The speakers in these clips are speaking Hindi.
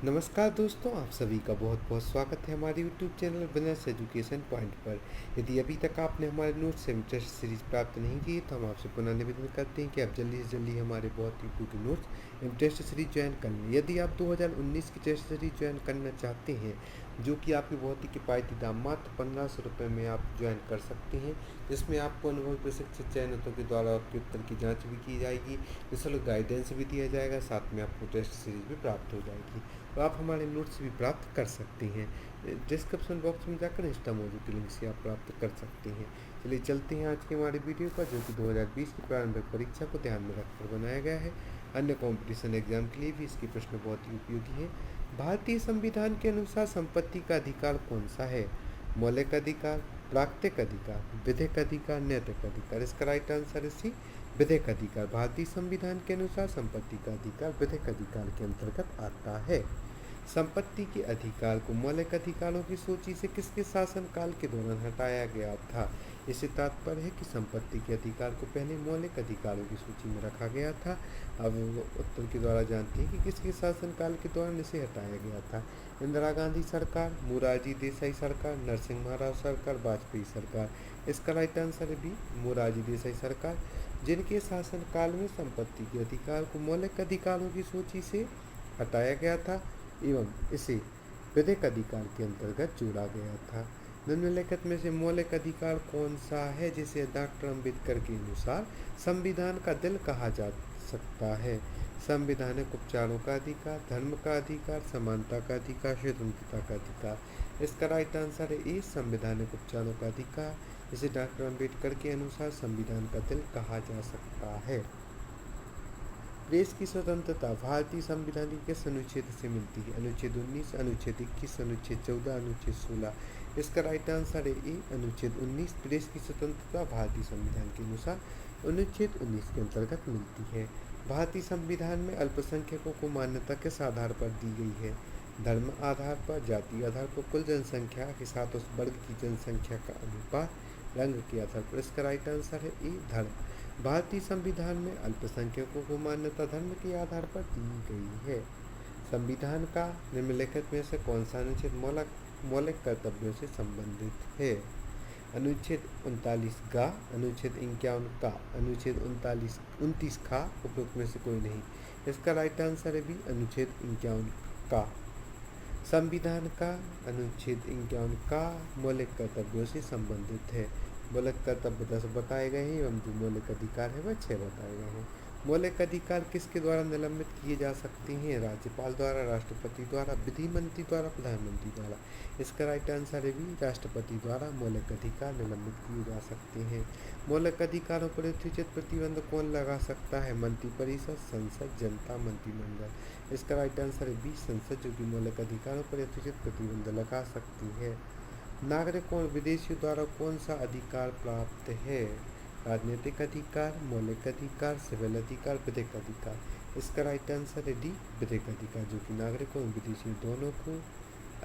नमस्कार दोस्तों, आप सभी का बहुत बहुत स्वागत है हमारे YouTube channel business education point पर। यदि अभी तक आपने हमारे नोट्स एवं टेस्ट सीरीज प्राप्त नहीं की तो हम आपसे पुनः निवेदन करते हैं कि आप जल्दी से जल्दी हमारे बहुत ही उपयोगी नोट्स एवं टेस्ट सीरीज ज्वाइन कर लें। यदि आप 2019 की टेस्ट सीरीज ज्वाइन करना चाहते हैं, जो कि आपकी बहुत ही किफ़ायती दाम मात्र 1500 रुपये में आप ज्वाइन कर सकते हैं, जिसमें आपको अनुभवी प्रशिक्षित चयनितों के द्वारा आपके उत्तर की जाँच भी की जाएगी, निःशुल्क गाइडेंस भी दिया जाएगा, साथ में आपको टेस्ट सीरीज भी प्राप्त हो जाएगी। तो आप हमारे नोट्स भी प्राप्त कर सकते हैं। डिस्क्रिप्शन बॉक्स में जाकर इंस्टामोजो की लिंक से आप प्राप्त कर सकते हैं। चलिए चलते हैं आज की हमारी वीडियो पर, जो कि 2020 की प्रारंभिक परीक्षा को ध्यान में रखकर बनाया गया है। अन्य कंपटीशन एग्जाम के लिए भी इसके प्रश्न बहुत ही उपयोगी हैं। भारतीय संविधान के अनुसार संपत्ति का अधिकार कौन सा है? मौलिक अधिकार, प्राकृतिक अधिकार, विधिक अधिकार, नैतिक अधिकार। इसका राइट आंसर है सी, विधिक अधिकार। भारतीय संविधान के अनुसार संपत्ति का अधिकार विधिक अधिकार के अंतर्गत आता है। संपत्ति के अधिकार को मौलिक अधिकारों की सूची से किसके शासनकाल के दौरान हटाया गया था? इससे तात्पर्य है कि संपत्ति के अधिकार को पहले मौलिक अधिकारों की सूची में रखा गया था। अब उत्तर के द्वारा जानते हैं कि किसके शासनकाल के दौरान इसे हटाया गया था। इंदिरा गांधी सरकार, मोरारजी देसाई सरकार, नरसिम्हा राव सरकार, वाजपेयी सरकार। इसका राइट आंसर है बी, मोरारजी देसाई सरकार, जिनके शासनकाल में संपत्ति के अधिकार को मौलिक अधिकारों की सूची से हटाया गया था एवं इसे विधिक अधिकार के अंतर्गत जोड़ा गया था। निम्नलिखित में से मौलिक अधिकार कौन सा है जिसे डॉक्टर अम्बेडकर के अनुसार संविधान का दिल कहा जा सकता है? संवैधानिक उपचारों का अधिकार, धर्म का अधिकार, समानता का अधिकार, स्वतंत्रता का अधिकार। इसका राइट आंसर है ए, संवैधानिक उपचारों का अधिकार, जिसे डॉक्टर अम्बेडकर के अनुसार संविधान का दिल कहा जा सकता है। प्रेस की स्वतंत्रता भारतीय संविधान के किस अनुच्छेद से मिलती है? अनुच्छेद 19, अनुच्छेद 21, अनुच्छेद 14, अनुच्छेद 16। इसका राइट आंसर है ए, अनुच्छेद 19। प्रेस की स्वतंत्रता भारतीय संविधान के अनुसार अनुच्छेद 19 के अंतर्गत मिलती है। भारतीय संविधान में अल्पसंख्यकों को मान्यता किस आधार पर दी गई है? धर्म आधार पर, जाति आधार पर, कुल जनसंख्या के साथ उस वर्ग की जनसंख्या का अनुपात, रंग के आधार पर। इसका राइट आंसर है ए, धर्म। भारतीय संविधान में अल्पसंख्यकों को मान्यता धर्म के आधार पर दी गई है। संविधान का निम्नलिखित में से कौन सा अनुच्छेद मौलिक कर्तव्यों से संबंधित है? अनुच्छेद 39 का, अनुच्छेद 51 का, अनुच्छेद 29 का, उपरोक्त में से कोई नहीं। इसका राइट आंसर है बी, अनुच्छेद 51 का। संविधान का अनुच्छेद 51 का मौलिक कर्तव्यों से संबंधित है। मौलिक कर्तव्य 10 बताए गए हैं एवं जो मौलिक अधिकार है वह 6 बताए गए हैं। मौलिक अधिकार किसके द्वारा निलंबित किए जा सकते हैं? राज्यपाल द्वारा, राष्ट्रपति द्वारा, विधि मंत्री द्वारा, प्रधानमंत्री द्वारा। इसका राइट आंसर है बी, राष्ट्रपति द्वारा मौलिक अधिकार निलंबित किए जा सकते हैं। मौलिक अधिकारों पर यथोचित प्रतिबंध कौन लगा सकता है? मंत्रिपरिषद, संसद, जनता, मंत्रिमंडल। इसका राइट आंसर है बी, संसद, जो कि मौलिक अधिकारों पर यथोचित प्रतिबंध लगा सकती है। नागरिकों और विदेशियों द्वारा कौन सा अधिकार प्राप्त है? राजनीतिक अधिकार, मौलिक अधिकार, सिविल अधिकार, विधिक अधिकार। इसका राइट आंसर है डी, विधिक अधिकार, जो कि नागरिकों और विदेशियों दोनों को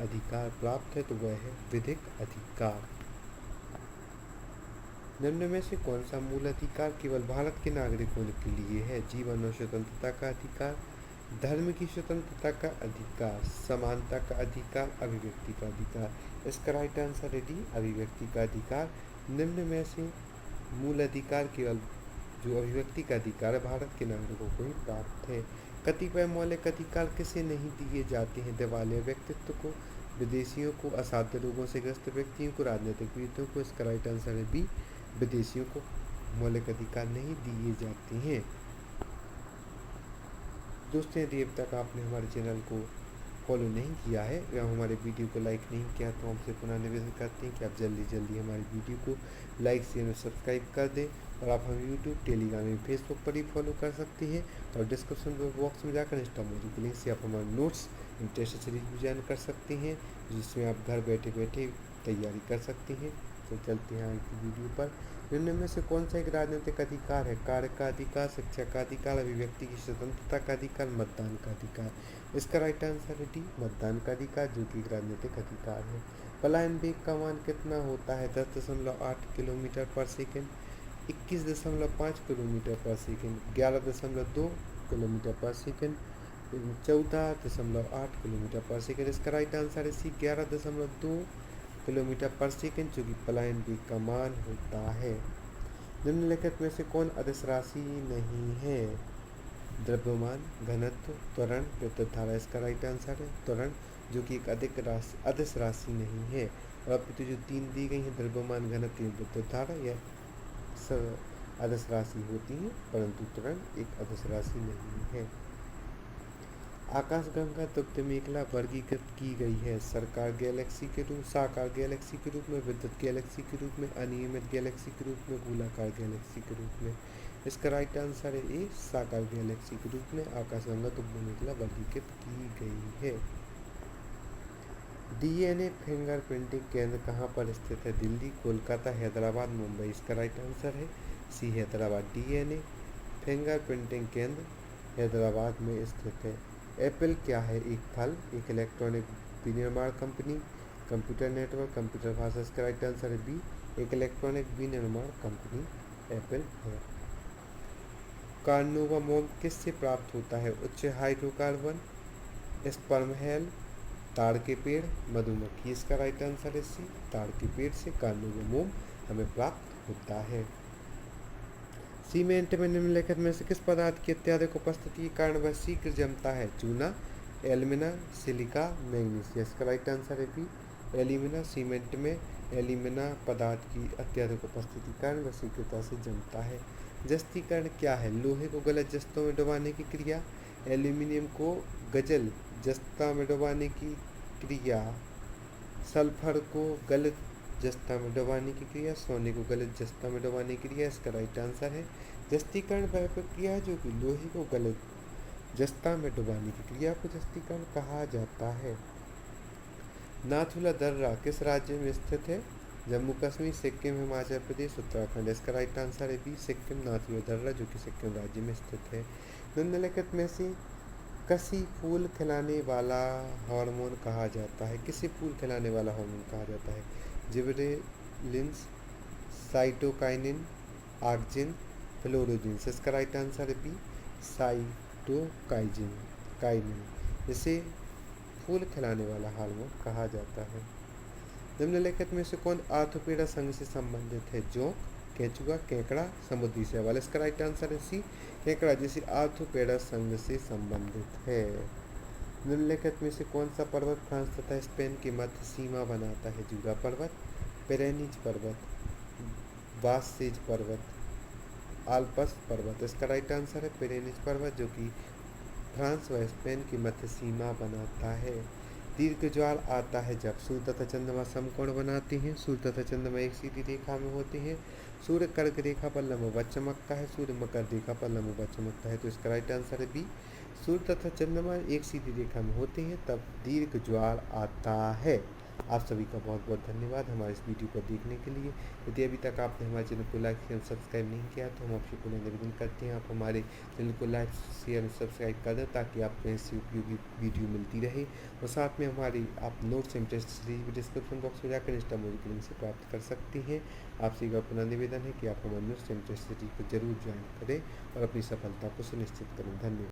अधिकार प्राप्त है, तो वह है विधिक अधिकार। निम्न में से कौन सा मूल अधिकार केवल भारत के नागरिकों के लिए है? जीवन और स्वतंत्रता का अधिकार, धर्म की स्वतंत्रता का अधिकार, समानता का अधिकार, अभिव्यक्ति का अधिकार। इसका राइट आंसर है डी, अभिव्यक्ति का अधिकार। निम्न में से मूल अधिकार केवल जो अभिव्यक्ति का अधिकार है भारत के नागरिकों को ही प्राप्त है। कतिपय मौलिक अधिकार किसे नहीं दिए जाते हैं? दिवालिया व्यक्तित्व को, विदेशियों को, असाध्य रोगों से ग्रस्त व्यक्तियों को, राजनीतिक विरोधियों को। इसका राइट आंसर है बी, विदेशियों को मौलिक अधिकार नहीं दिए जाते हैं। दोस्तों, यदि अब तक आपने हमारे चैनल को फॉलो नहीं किया है या हमारे वीडियो को लाइक नहीं किया तो हमसे पुनः निवेदन करते हैं कि आप जल्दी हमारी वीडियो को लाइक, शेयर और सब्सक्राइब कर दें। और आप हमें यूट्यूब, टेलीग्राम एवं फेसबुक पर ही फॉलो कर सकते हैं। और डिस्क्रिप्शन बॉक्स में जाकर इंस्टामोजो की लिंक से आप हमारे नोट्स एंड टेस्ट सीरीज भी ज्वाइन कर सकते हैं, जिसमें आप घर बैठे बैठे तैयारी कर सकते हैं। तो चलते हैं आज की वीडियो पर। निम्न में से कौन सा एक राजनीतिक अधिकार है? कार्य का अधिकार, शिक्षा का अधिकार, अभिव्यक्ति की स्वतंत्रता का अधिकार, मतदान का अधिकार। इसका राइट आंसर है डी, मतदान का अधिकार, जो कि एक राजनीतिक अधिकार है। पलायन वेग का मान कितना होता है? 10.8 किलोमीटर पर सेकेंड, 21.5 किलोमीटर पर सेकेंड, 11.2 किलोमीटर पर सेकेंड, 14.8 किलोमीटर पर सेकेंड। इसका राइट आंसर है सी 11.2 किलोमीटर पर सेकेंड, जो कि पलायन वेग का मान होता है। निम्नलिखित में से कौन अदिश राशि नहीं है? द्रव्यमान, घनत्व, त्वरण, विद्युत धारा। इसका राइट आंसर है त्वरण, जो कि एक अदिश राशि नहीं है। और अपितु जो तीन दी गई हैं, द्रव्यमान, घनत्व, विद्युत धारा, यह अदिश राशि होती हैं, परंतु त्वरण एक अदिश राशि नहीं है। आकाशगंगा तत्व मेखला वर्गीकृत की गई है साकार गैलेक्सी के रूप में, विद्युत गैलेक्सी के रूप में, अनियमित गैलेक्सी के रूप में, गोलाकार गैलेक्सी के रूप में। इसका राइट आंसर है ए, साकार गैलेक्सी के रूप में आकाशगंगा तत्व मेखला वर्गीकृत की गई है। डीएनए फिंगरप्रिंटिंग केंद्र कहाँ पर स्थित है? दिल्ली, कोलकाता, हैदराबाद, मुंबई। इसका राइट आंसर है सी, हैदराबाद। डीएनए फिंगरप्रिंटिंग केंद्र हैदराबाद में स्थित है। एप्पल क्या है? एक फल, एक इलेक्ट्रॉनिक विनिर्माण कंपनी, कंप्यूटर नेटवर्क, कंप्यूटर भाषा। इसका राइट आंसर है बी, एक इलेक्ट्रॉनिक विनिर्माण कंपनी एप्पल है। कार्नोवा मोम किससे प्राप्त होता है? उच्च हाइड्रोकार्बन, स्पर्म हेल, ताड़ के पेड़, मधुमक्खी। इसका राइट आंसर है सी, ताड़ के पेड़ से कार्नोवा मोम हमें प्राप्त होता है। सीमेंट में निम्नलिखित में से किस पदार्थ की अत्यधिक उपस्थिति के कारण वह शीघ्र जमता है? चूना, एल्यूमिना, सिलिका, मैग्नीशियम। इसका राइट आंसर है बी, एल्यूमिना। सीमेंट में एल्यूमिना पदार्थ की अत्यधिक उपस्थिति के कारण वह शीघ्रता से जमता है। जस्तीकरण क्या है? लोहे को गलत जस्तों में डुबाने की क्रिया, एल्यूमिनियम को गजल जस्ता में डुबाने की क्रिया, सल्फर को गलत जस्ता में डुबाने की क्रिया, सोने को गलत जस्ता में डुबाने की क्रिया। इसका राइट आंसर है जस्तीकरण वह प्रक्रिया है जो कि लोहे को गलत जस्ता में डुबाने की क्रिया को जस्तीकरण कहा जाता है। नाथुला दर्रा किस राज्य में स्थित है? जम्मू कश्मीर, सिक्किम, हिमाचल प्रदेश, उत्तराखंड। इसका राइट आंसर है बी, सिक्किम। नाथुला दर्रा जो कि सिक्किम राज्य में स्थित है। निम्नलिखित में से किसी फूल खिलाने वाला हार्मोन कहा जाता है? किसी फूल खिलाने वाला हार्मोन कहा जाता है? Gibberellins, cytokinin, auxin, florigen. इसका राइट आंसर है बी, साइटोकाइनिन। इसे फूल खिलाने वाला हार्मोन कहा जाता है। निम्नलिखित में से कौन आर्थोपेडा संघ से संबंधित है? जोंक, केंचुआ, केकड़ा, समुद्री शैवाल। इसका राइट आंसर है सी, केकड़ा, जिसे आर्थोपेडा संघ से संबंधित है। निम्नलिखित में से कौन सा पर्वत फ्रांस तथा स्पेन की मध्य सीमा बनाता है? जूरा पर्वत, पिरेनीज पर्वत, वासेज पर्वत, आल्प्स पर्वत। इसका राइट आंसर है पिरेनीज पर्वत, जो कि फ्रांस व स्पेन की मध्य सीमा बनाता है। दीर्घ ज्वार आता है जब सूर्य तथा चंद्रमा समकोण बनाते हैं, सूर्य तथा चंद्रमा एक सीधी रेखा में होते हैं, सूर्य कर्क रेखा पर लंबवत चमकता है, सूर्य मकर रेखा पर लंबवत चमकता है। तो इसका राइट आंसर है बी, सूर्य तथा चंद्रमा एक सीधी रेखा में होते हैं तब दीर्घ ज्वार आता है। आप सभी का बहुत बहुत धन्यवाद हमारे इस वीडियो को देखने के लिए। यदि अभी तक आपने हमारे चैनल को लाइक शेयर सब्सक्राइब नहीं किया तो हम आपसे पुनः निवेदन करते हैं आप हमारे चैनल को लाइक शेयर और सब्सक्राइब कर दें ताकि आपको ऐसी उपयोगी वीडियो मिलती रहे। और साथ में हमारी आप notes and test series description box में जाकर इंस्टा मूवी के लिंक से प्राप्त कर सकती हैं। आपसे का पुनः निवेदन है कि आप हमारे नोट्स एंड टेस्ट सीरीज को जरूर ज्वाइन करें और अपनी सफलता को सुनिश्चित करें। धन्यवाद।